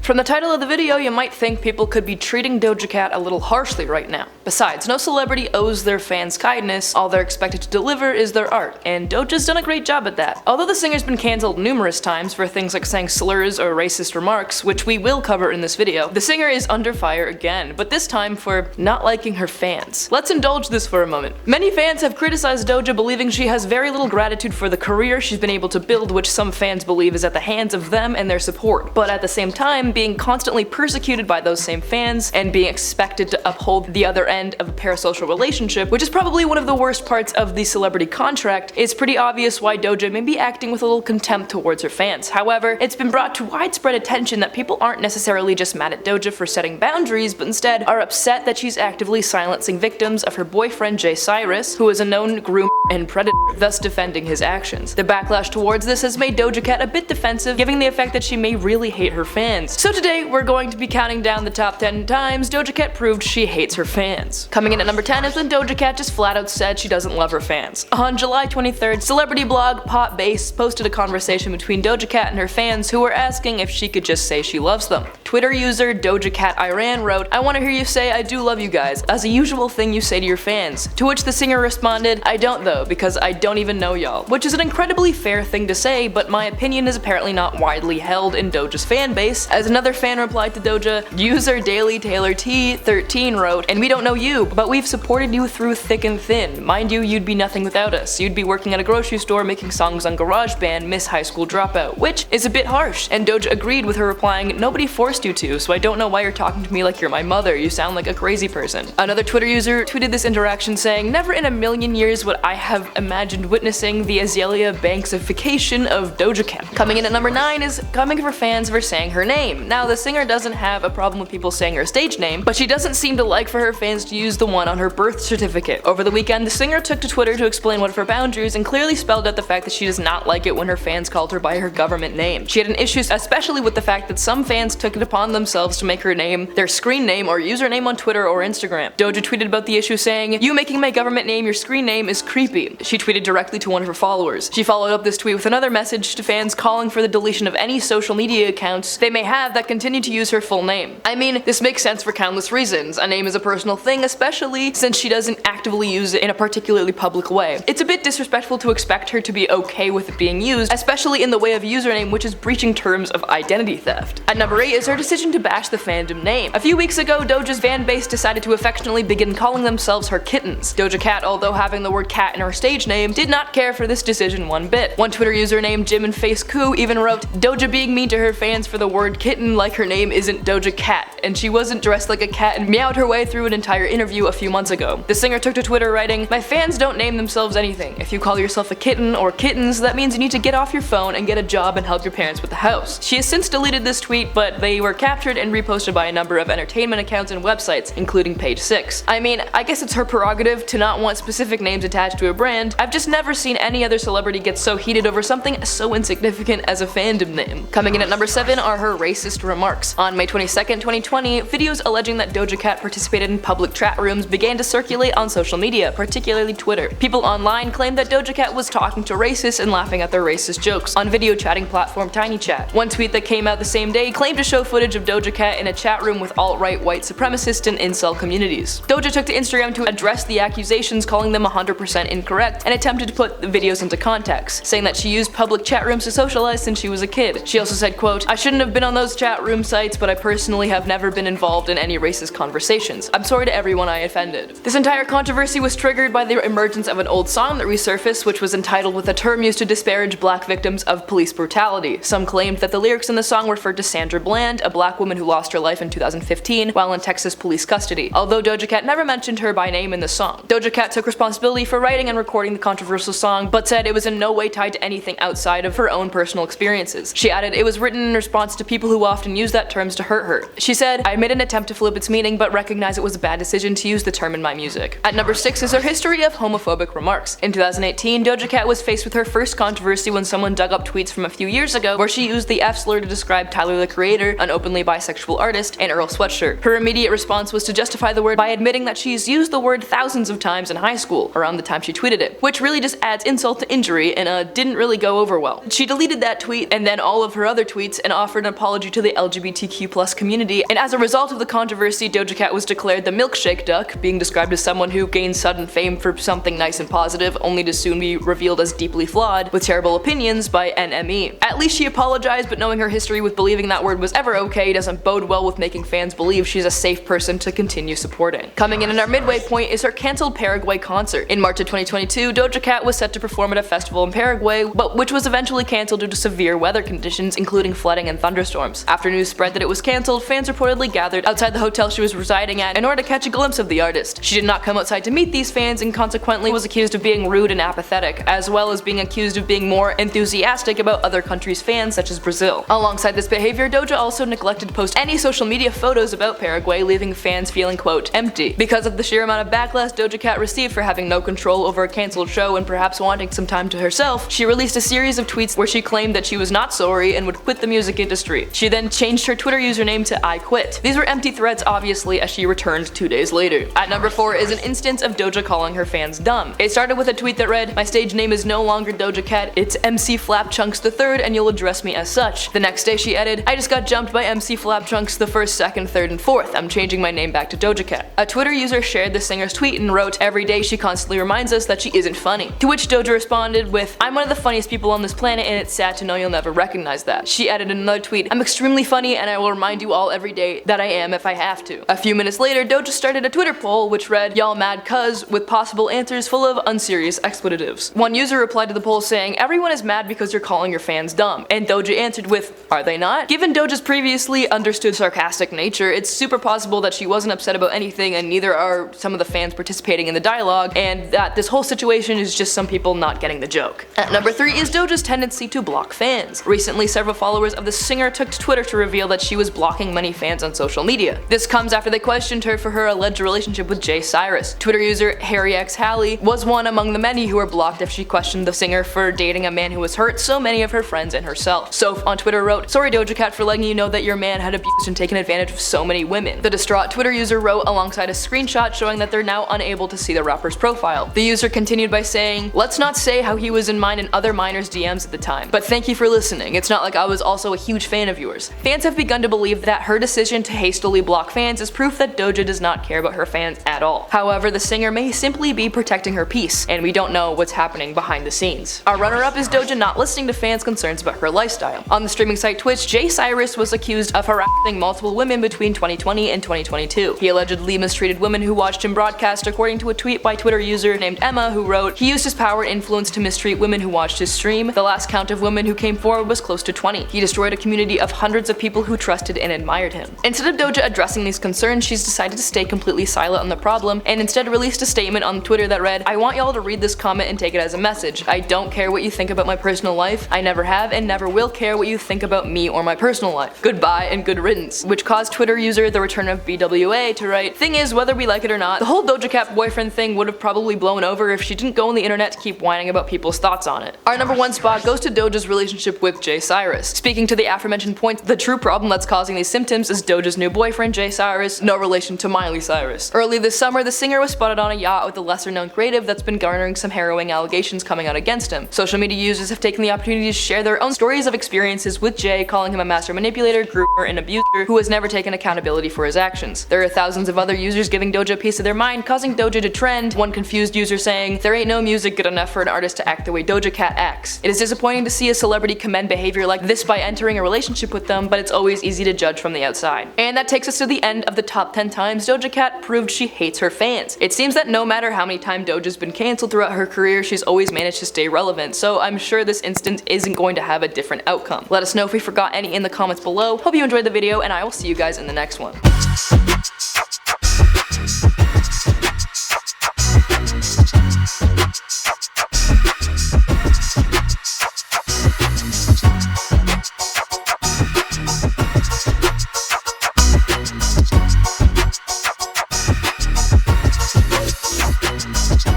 From the title of the video, you might think people could be treating Doja Cat a little harshly right now. Besides, no celebrity owes their fans kindness, all they're expected to deliver is their art, and Doja's done a great job at that. Although the singer's been cancelled numerous times for things like saying slurs or racist remarks, which we will cover in this video, the singer is under fire again, but this time for not liking her fans. Let's indulge this for a moment. Many fans have criticized Doja, believing she has very little gratitude for the career she's been able to build, which some fans believe is at the hands of them and their support, but at the same time being constantly persecuted by those same fans and being expected to uphold the other end of a parasocial relationship, which is probably one of the worst parts of the celebrity contract. It's pretty obvious why Doja may be acting with a little contempt towards her fans. However, it's been brought to widespread attention that people aren't necessarily just mad at Doja for setting boundaries, but instead are upset that she's actively silencing victims of her boyfriend j.cyrus, who is a known groomer and predator, thus defending his actions. The backlash towards this has made Doja Cat a bit defensive, giving the effect that she may really hate her fans. So today, we're going to be counting down the top 10 times Doja Cat proved she hates her fans. Coming in at number 10 is when Doja Cat just flat out said she doesn't love her fans. On July 23rd, celebrity blog Pop Bass posted a conversation between Doja Cat and her fans who were asking if she could just say she loves them. Twitter user Doja Cat Iran wrote, "I want to hear you say I do love you guys, as a usual thing you say to your fans." To which the singer responded, "I don't though, because I don't even know y'all," which is an incredibly fair thing to say, but my opinion is apparently not widely held in Doja's fan base, as another fan replied to Doja, user Daily Taylor T13 wrote, "And we don't know you, but we've supported you through thick and thin. Mind you, you'd be nothing without us. You'd be working at a grocery store making songs on GarageBand, Miss High School Dropout," which is a bit harsh, and Doja agreed with her replying, "Nobody forced you to, so I don't know why you're talking to me like you're my mother. You sound like a crazy person." Another Twitter user tweeted this interaction saying, "Never in a million years would I have imagined witnessing the Azealia Banksification of Doja Cat." Coming in at number 9 is coming for fans for saying her name. Now, the singer doesn't have a problem with people saying her stage name, but she doesn't seem to like for her fans to use the one on her birth certificate. Over the weekend, the singer took to Twitter to explain one of her boundaries and clearly spelled out the fact that she does not like it when her fans called her by her government name. She had an issue especially with the fact that some fans took it upon themselves to make her name their screen name or username on Twitter or Instagram. Doja tweeted about the issue saying, "You making my government name your screen name is creepy." She tweeted directly to one of her followers. She followed up this tweet with another message to fans calling for the deletion of any social media accounts they may have that continue to use her full name. I mean, this makes sense for countless reasons. A name is a personal thing, especially since she doesn't actively use it in a particularly public way. It's a bit disrespectful to expect her to be okay with it being used, especially in the way of a username which is breaching terms of identity theft. At number 8 is her decision to bash the fandom name. A few weeks ago, Doja's fan base decided to affectionately begin calling themselves her kittens. Doja Cat, although having the word cat in her stage name, did not care for this decision one bit. One Twitter user named Jim and Face Coo even wrote, "Doja being mean to her fans for the word kitten like her name isn't Doja Cat, and she wasn't dressed like a cat and meowed her way through an entire interview a few months ago." The singer took to Twitter writing, "My fans don't name themselves anything. If you call yourself a kitten or kittens, that means you need to get off your phone and get a job and help your parents with the house." She has since deleted this tweet, but they were captured and reposted by a number of entertainment accounts and websites, including Page 6. I mean, I guess it's her prerogative to not want specific names attached to a brand. I've just never seen any other celebrity get so heated over something so insignificant as a fandom name. Coming in at number 7 are her racist remarks. On May 22nd, 2020, videos alleging that Doja Cat participated in public chat rooms began to circulate on social media, particularly Twitter. People online claimed that Doja Cat was talking to racists and laughing at their racist jokes on video chatting platform TinyChat. One tweet that came out the same day claimed to show footage of Doja Cat in a chat room with alt-right white supremacist and incel communities. Doja took to Instagram to address the accusations, calling them 100% incorrect, and attempted to put the videos into context, saying that she used public chat rooms to socialize since she was a kid. She also said, quote, "I shouldn't have been on those chat room sites, but I personally have never been involved in any racist conversations. I'm sorry to everyone I offended." This entire controversy was triggered by the emergence of an old song that resurfaced, which was entitled with a term used to disparage black victims of police brutality. Some claimed that the lyrics in the song referred to Sandra Bland, a black woman who lost her life in 2015 while in Texas police custody, although Doja Cat never mentioned her by name in the song. Doja Cat took responsibility for writing and recording the controversial song, but said it was in no way tied to anything outside of her own personal experiences. She added, "It was written in response to people who often use that terms to hurt her." She said, "I made an attempt to flip its meaning, but recognized it was a bad decision to use the term in my music." At number 6 is her history of homophobic remarks. In 2018, Doja Cat was faced with her first controversy when someone dug up tweets from a few years ago where she used the F slur to describe Tyler the Creator, an openly bisexual artist, and Earl Sweatshirt. Her immediate response was to justify the word by admitting that she's used the word thousands of times in high school, around the time she tweeted it, which really just adds insult to injury and didn't really go over well. She deleted that tweet and then all of her other tweets and offered an apology to the LGBTQ+ community, and as a result of the controversy, Doja Cat was declared the milkshake duck, being described as someone who gains sudden fame for something nice and positive, only to soon be revealed as deeply flawed, with terrible opinions by NME. At least she apologized, but knowing her history with believing that word was ever okay doesn't bode well with making fans believe she's a safe person to continue supporting. Coming in our midway point is her cancelled Paraguay concert. In March of 2022, Doja Cat was set to perform at a festival in Paraguay, but which was eventually cancelled due to severe weather conditions, including flooding and thunderstorms. After news spread that it was cancelled, fans reportedly gathered outside the hotel she was residing at in order to catch a glimpse of the artist. She did not come outside to meet these fans and consequently was accused of being rude and apathetic, as well as being accused of being more enthusiastic about other countries' fans such as Brazil. Alongside this behavior, Doja also neglected to post any social media photos about Paraguay, leaving fans feeling, quote, empty. Because of the sheer amount of backlash Doja Cat received for having no control over a cancelled show and perhaps wanting some time to herself, she released a series of tweets where she claimed that she was not sorry and would quit the music industry. She then changed her Twitter username to I Quit. These were empty threats, obviously, as she returned 2 days later. At number 4 is an instance of Doja calling her fans dumb. It started with a tweet that read, "My stage name is no longer Doja Cat, it's MC Flapchunks III and you'll address me as such." The next day she added, "I just got jumped by MC Flapchunks the 1st, 2nd, 3rd, and 4th. I'm changing my name back to Doja Cat." A Twitter user shared the singer's tweet and wrote, "Every day she constantly reminds us that she isn't funny." To which Doja responded with, "I'm one of the funniest people on this planet and it's sad to know you'll never recognize that." She added in another tweet, "I'm extremely funny and I will remind you all every day that I am if I have to." A few minutes later, Doja started a Twitter poll which read, "Y'all mad cuz," with possible answers full of unserious expletives. One user replied to the poll saying, "Everyone is mad because you're calling your fans dumb," and Doja answered with, "Are they not?" Given Doja's previously understood sarcastic nature, it's super possible that she wasn't upset about anything and neither are some of the fans participating in the dialogue, and that this whole situation is just some people not getting the joke. At number 3 is Doja's tendency to block fans. Recently, several followers of the singer took to Twitter to reveal that she was blocking many fans on social media. This comes after they questioned her for her alleged relationship with j.cyrus. Twitter user HarryXHalley was one among the many who were blocked after she questioned the singer for dating a man who was hurt so many of her friends and herself. Soph on Twitter wrote, "Sorry Doja Cat for letting you know that your man had abused and taken advantage of so many women." The distraught Twitter user wrote alongside a screenshot showing that they're now unable to see the rapper's profile. The user continued by saying, "Let's not say how he was in mine and other minors' DMs at the time, but thank you for listening. It's not like I was also a huge fan of yours." Fans have begun to believe that her decision to hastily block fans is proof that Doja does not care about her fans at all. However, the singer may simply be protecting her peace, and we don't know what's happening behind the scenes. Our runner-up is Doja not listening to fans' concerns about her lifestyle. On the streaming site Twitch, j.cyrus was accused of harassing multiple women between 2020 and 2022. He allegedly mistreated women who watched him broadcast, according to a tweet by Twitter user named Emma, who wrote, "He used his power and influence to mistreat women who watched his stream. The last count of women who came forward was close to 20. He destroyed a community of hundreds of people who trusted and admired him." Instead of Doja addressing these concerns, she's decided to stay completely silent on the problem and instead released a statement on Twitter that read, "I want y'all to read this comment and take it as a message. I don't care what you think about my personal life. I never have and never will care what you think about me or my personal life. Goodbye and good riddance," which caused Twitter user The Return of BWA to write, "Thing is, whether we like it or not, the whole Doja Cat boyfriend thing would have probably blown over if she didn't go on the internet to keep whining about people's thoughts on it." Our number 1 spot goes to Doja's relationship with j.cyrus. Speaking to the aforementioned point, the true problem that's causing these symptoms is Doja's new boyfriend j.cyrus, no relation to Miley Cyrus. Early this summer, the singer was spotted on a yacht with a lesser-known creative that's been garnering some harrowing allegations coming out against him. Social media users have taken the opportunity to share their own stories of experiences with Jay, calling him a master manipulator, groomer, and abuser who has never taken accountability for his actions. There are thousands of other users giving Doja a piece of their mind, causing Doja to trend, one confused user saying, "There ain't no music good enough for an artist to act the way Doja Cat acts." It is disappointing to see a celebrity commend behavior like this by entering a relationship with them, but it's always easy to judge from the outside. And that takes us to the end of the top 10 times Doja Cat proved she hates her fans. It seems that no matter how many times Doja's been cancelled throughout her career, she's always managed to stay relevant, so I'm sure this instance isn't going to have a different outcome. Let us know if we forgot any in the comments below. Hope you enjoyed the video, and I will see you guys in the next one.